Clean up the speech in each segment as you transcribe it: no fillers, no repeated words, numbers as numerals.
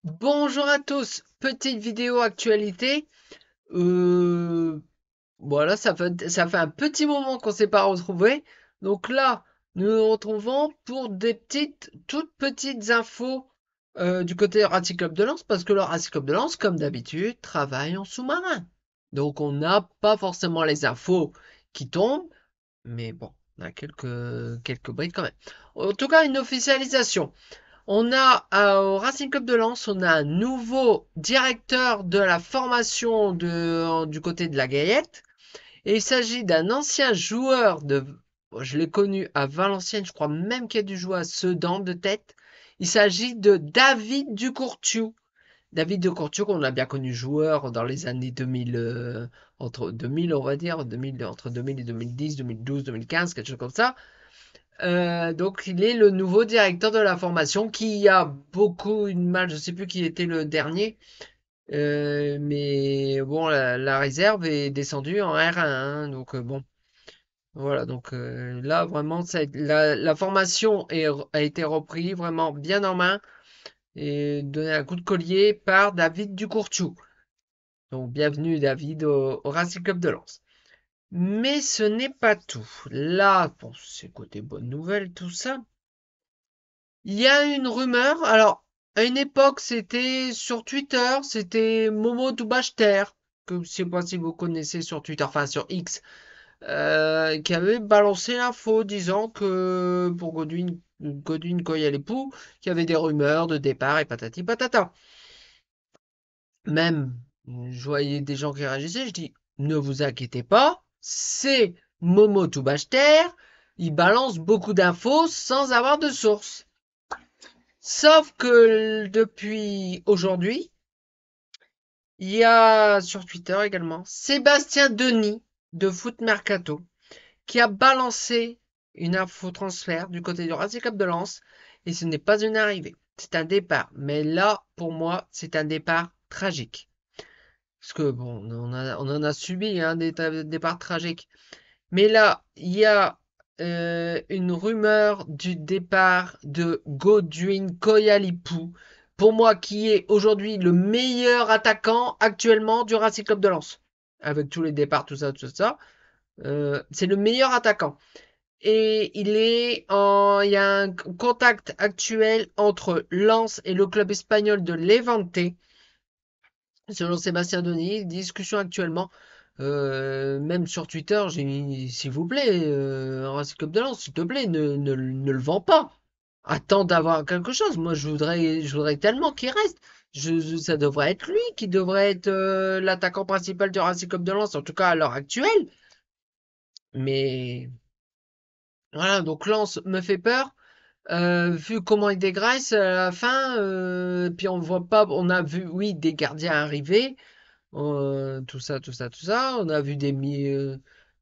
Bonjour à tous, petite vidéo actualité. Euh, voilà, ça fait un petit moment qu'on s'est pas retrouvés. Donc là, nous nous retrouvons pour des toutes petites infos du côté Racing Club de Lens, parce que le Racing Club de Lens, comme d'habitude, travaille en sous-marin. Donc on n'a pas forcément les infos qui tombent, mais bon, on a quelques brides quand même. En tout cas, une officialisation. On a au Racing Club de Lens, on a un nouveau directeur de la formation du côté de la Gaillette. Et il s'agit d'un ancien joueur je l'ai connu à Valenciennes, je crois même qu'il a dû jouer à Sedan de tête. Il s'agit de David Ducourtiou. David Ducourtiou, qu'on a bien connu joueur dans les années 2000, entre 2000, on va dire, 2000, entre 2000 et 2010, 2012, 2015, quelque chose comme ça. Donc il est le nouveau directeur de la formation qui a beaucoup une mal, je sais plus qui était le dernier, mais bon la réserve est descendue en R1, hein, donc bon voilà donc là vraiment la formation a été reprise vraiment bien en main et donné un coup de collier par David Ducourtiou. Donc bienvenue David au Racing Club de Lens. Mais ce n'est pas tout. Là, bon, c'est côté bonne nouvelle tout ça. Il y a une rumeur, alors à une époque c'était sur Twitter, c'était Momo Dubachter, que je sais pas si vous connaissez sur Twitter, enfin sur X, qui avait balancé l'info disant que pour Godwin Koyalépou, qu'il y avait des rumeurs de départ et patati patata. Même, je voyais des gens qui réagissaient, je dis, ne vous inquiétez pas, c'est Momo Dubachter, il balance beaucoup d'infos sans avoir de source. Sauf que depuis aujourd'hui, il y a sur Twitter également Sébastien Denis de Foot Mercato qui a balancé une info transfert du côté du Racing Club de Lens et ce n'est pas une arrivée, c'est un départ. Mais là, pour moi, c'est un départ tragique. Parce que bon, on en a subi hein, des départs tragiques. Mais là, il y a une rumeur du départ de Godwin Koyalipou, pour moi qui est aujourd'hui le meilleur attaquant actuellement du Racing Club de Lens. Avec tous les départs, tout ça. C'est le meilleur attaquant. Et il y a un contact actuel entre Lens et le club espagnol de Levante. Selon Sébastien Denis, discussion actuellement. Même sur Twitter, j'ai mis, s'il vous plaît, Racing Club de Lens, s'il te plaît, ne le vends pas. Attends d'avoir quelque chose. Moi, je voudrais tellement qu'il reste. Ça devrait être lui qui devrait être l'attaquant principal du Racing Club de Lens, en tout cas à l'heure actuelle. Mais voilà, donc Lens me fait peur. Vu comment il dégraisse à la fin, puis on voit pas, on a vu, oui, des gardiens arriver. Tout ça. On a vu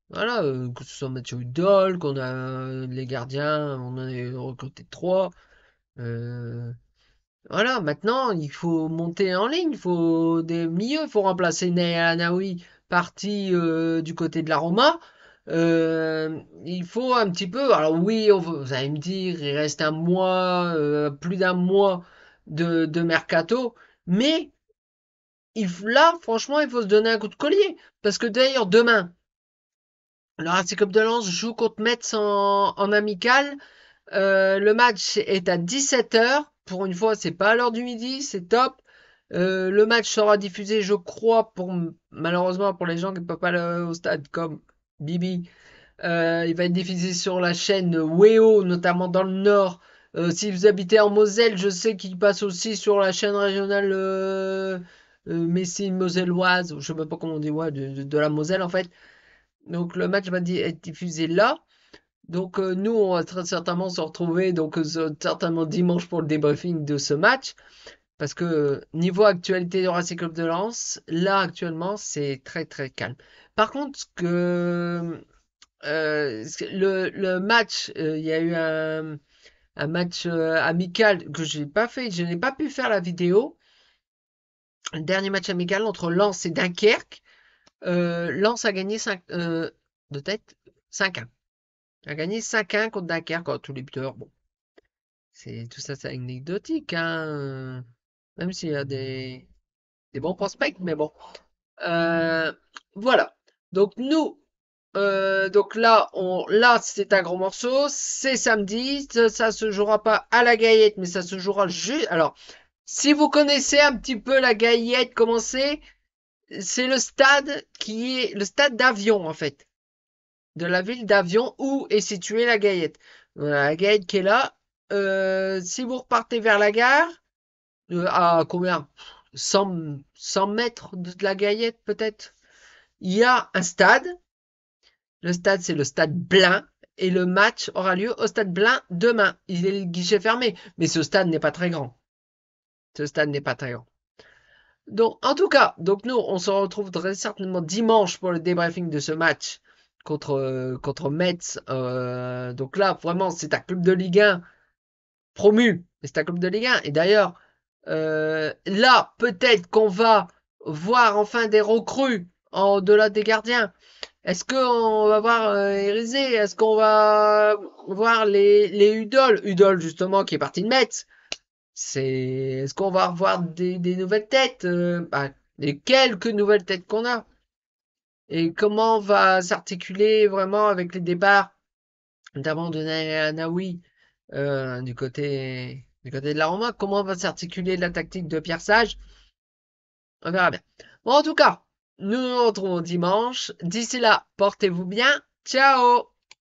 voilà, que ce soit Mathieu Hudol, qu'on a les gardiens, on en a recruté trois. Euh, voilà, maintenant, il faut monter en ligne, il faut des milieux, il faut remplacer Naoui parti du côté de la Roma. Il faut un petit peu, alors oui, vous allez me dire, il reste un mois, plus d'un mois de mercato, mais là, franchement, il faut se donner un coup de collier. Parce que d'ailleurs, demain, le Racing Club de Lens joue contre Metz en amical. Le match est à 17h. Pour une fois, c'est pas à l'heure du midi, c'est top. Le match sera diffusé, je crois, malheureusement pour les gens qui ne peuvent pas aller au stade comme Bibi. Il va être diffusé sur la chaîne WEO, notamment dans le Nord. Si vous habitez en Moselle, je sais qu'il passe aussi sur la chaîne régionale Messine Moselloise, je ne sais pas comment on dit, ouais, de la Moselle en fait. Donc le match va être diffusé là. Donc nous, on va très certainement se retrouver donc certainement dimanche pour le débriefing de ce match. Parce que niveau actualité du Racing Club de Lens, là actuellement, c'est très très calme. Par contre, le match, il y a eu un match amical que je n'ai pas fait, je n'ai pas pu faire la vidéo. Le dernier match amical entre Lens et Dunkerque. Lens a gagné 5 de tête 5-1. A gagné 5-1 contre Dunkerque, tous les buteurs. Bon, tout ça, c'est anecdotique, hein. Même s'il y a des bons prospects, mais bon. Euh, voilà. Donc nous, donc là, là c'est un gros morceau, c'est samedi, ça se jouera pas à la Gaillette, mais ça se jouera juste. Alors, si vous connaissez un petit peu la Gaillette, comment c'est le stade qui est le stade d'Avion en fait, de la ville d'Avion où est située la Gaillette. Voilà, la Gaillette qui est là. Si vous repartez vers la gare, à combien? 100 mètres de la Gaillette peut-être? Il y a un stade. Le stade, c'est le stade Blain. Et le match aura lieu au stade Blain demain. Il est le guichet fermé. Mais ce stade n'est pas très grand. Ce stade n'est pas très grand. Donc, en tout cas, donc nous, on se retrouve très certainement dimanche pour le débriefing de ce match contre Metz. Donc là, vraiment, c'est un club de Ligue 1 promu. C'est un club de Ligue 1. Et d'ailleurs, là, peut-être qu'on va voir enfin des recrues en delà des gardiens. Est-ce qu'on va voir Érisé? Est-ce qu'on va voir les Udol? Udol, justement, qui est parti de Metz. Est-ce qu'on va revoir des nouvelles têtes? Bah, les quelques nouvelles têtes qu'on a. Et comment va s'articuler vraiment avec les départs, notamment de Naoui du côté de la Roma? Comment va s'articuler la tactique de Pierre Sage? On verra bien. Bon, en tout cas, nous nous retrouvons dimanche. D'ici là, portez-vous bien. Ciao!